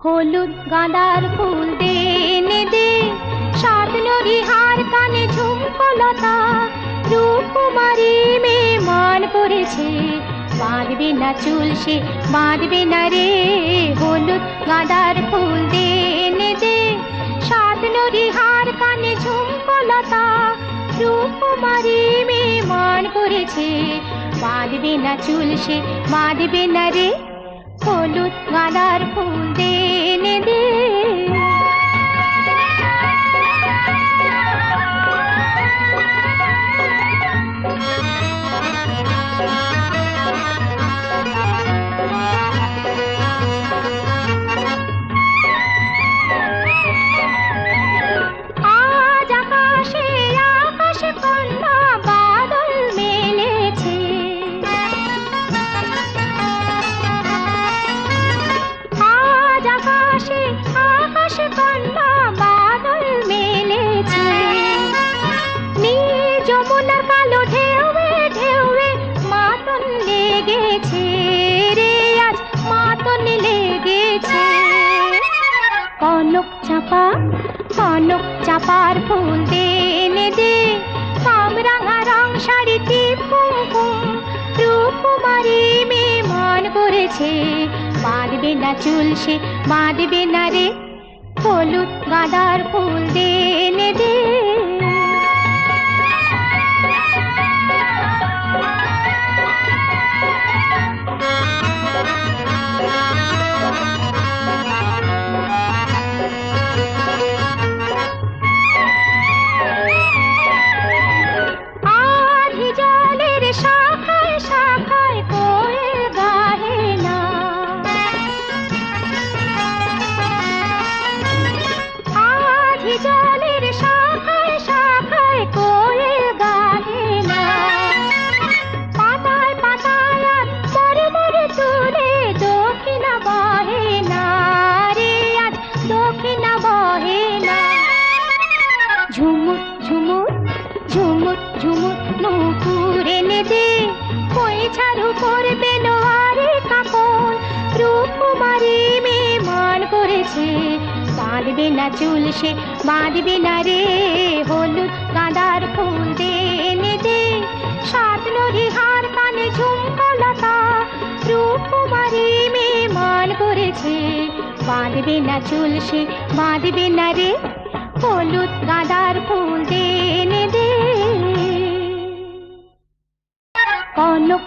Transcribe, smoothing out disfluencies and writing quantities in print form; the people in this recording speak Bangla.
হলুদ গাঁদার ফুল দে এনে দে, সাত নদী হার কানে ঝুমকো লতা, রূপকুমারী মেয়ে মান করেছে, বাঁধবে না চুল সে বাঁধবে না রে। হলুদ গাঁদার ফুল দে এনে দে, সাত নদী হার কানে ঝুমকো লতা, রূপকুমারী মেয়ে মান করেছে, বাঁধবে না চুল সে বাঁধবে না রে। হলুদ গাঁদার ফুল দে এনে দে। আজ আকাশে আকাশে কন্যা বাদল মেলেছে, আজ আকাশে আকাশে কন্যা বাদল মেলেছে, নীল যমুনার কালো ঢেউয়ে ঢেউয়ে মাতন লেগেছে রে, আজ মাতন লেগেছে। কনক চাপা কনক চাপার ফুল দে এনে দে, কামরাঙা রং শাড়িতে কুমকুম, রূপকুমারী মেয়ে মান করেছে, বাঁধবে না চুল সে বাঁধবে না রে। হলুদ গাঁদার ফুল দে এনে দে। আধি জলের শাখায় শাখায় কোয়েল গাহে না, আধি জলের শাখায় শাখায় কোয়েল গাহে না, পাতায় পাতায় আর মরে মরে তুলে দক্ষিণা বহে না রে, আজ দক্ষিণা বহে না। ঝুমুর ঝুমুর ঝুমুর ঝুমুর নূপুর এনে দে, কই ঝাড়ু করবে লোহারে কাপড়, রূপকুমারী মেয়ে মান করেছে, বাঁধবে না চুল সে বাঁধবে না রে। হলুদ গাঁদার ফুল দে এনে দে, সাত নদী হার কানে ঝুমকো লতা, রূপকুমারী মেয়ে মান করেছে, বাঁধবে না চুল সে বাঁধবে না রে। হলুদ গাঁদার ফুল দে এনে দে। কনক